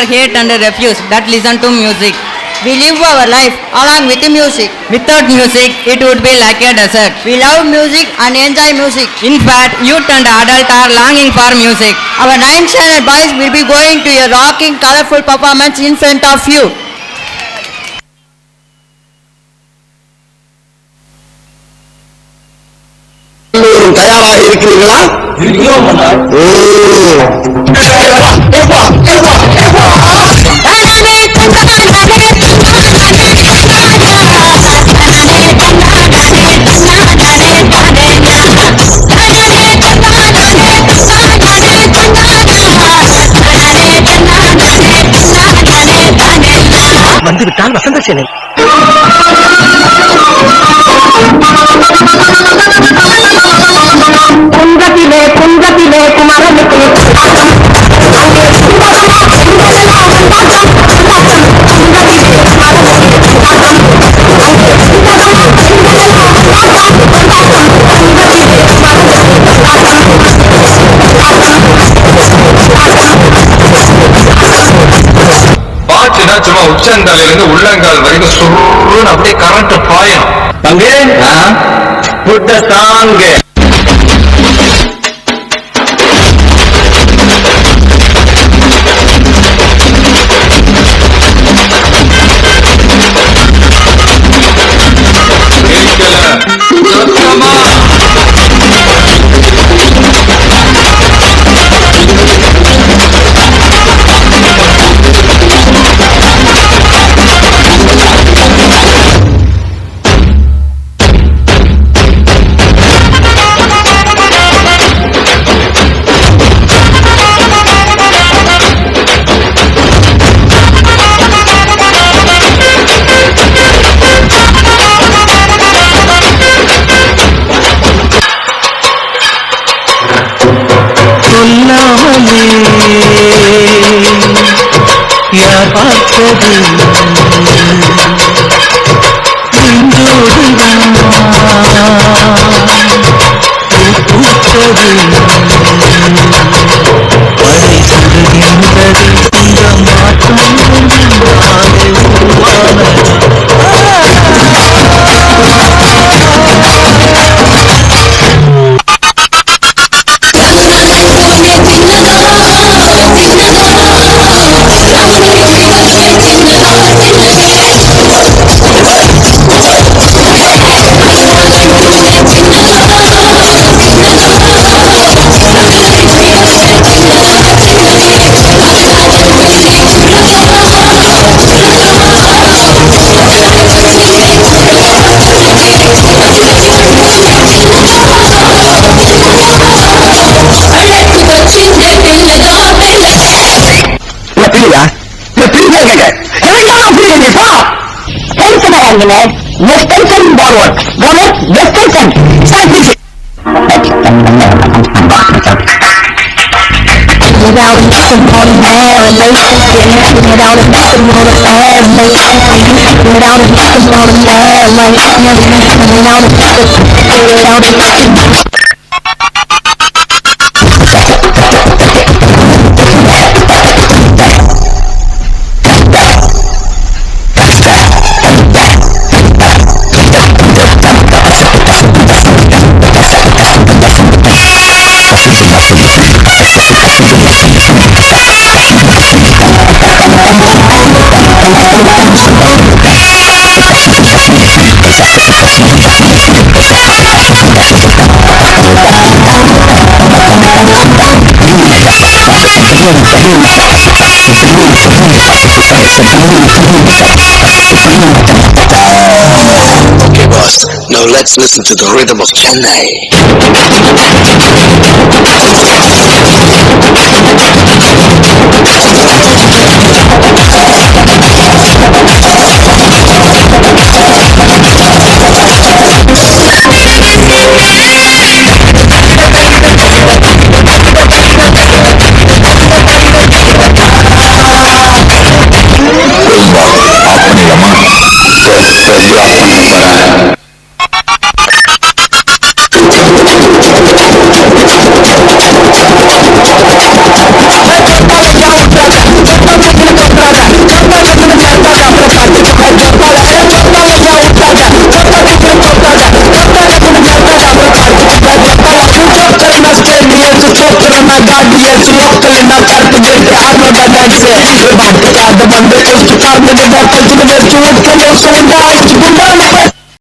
hate and refuse that listen to music. We live our life along with the music. Without music, it would be like a desert. We love music and enjoy music. In fact, youth and adult are longing for music. Our 9th standard boys will be going to a rocking, colorful performance in front of you. தயாராக இருக்கிறீர்களா? வந்துவிட்டால் வசந்த சேனை. குன்றத்திலே குன்றத்திலே குமரனுக்கு பாட்டுனா சும்மா உச்சந்தலையிலிருந்து உள்ளங்கால் வரைக்கும் சுருன்னு அப்படியே கரண்ட் பாயும். தம்பி புட்ட சாங்க யார் பார்த்தது பூத்தது மழை சுடுகின்றது இந்த மாற்றம் Let's take forward. Got it? Let's take them. Start music. Without nothing more than violation, without nothing more than violation, without nothing more than violation, without nothing. Okay, boss. Now let's listen to the rhythm of Chennai. the Monday is the time when the doctor to the restaurant can also die to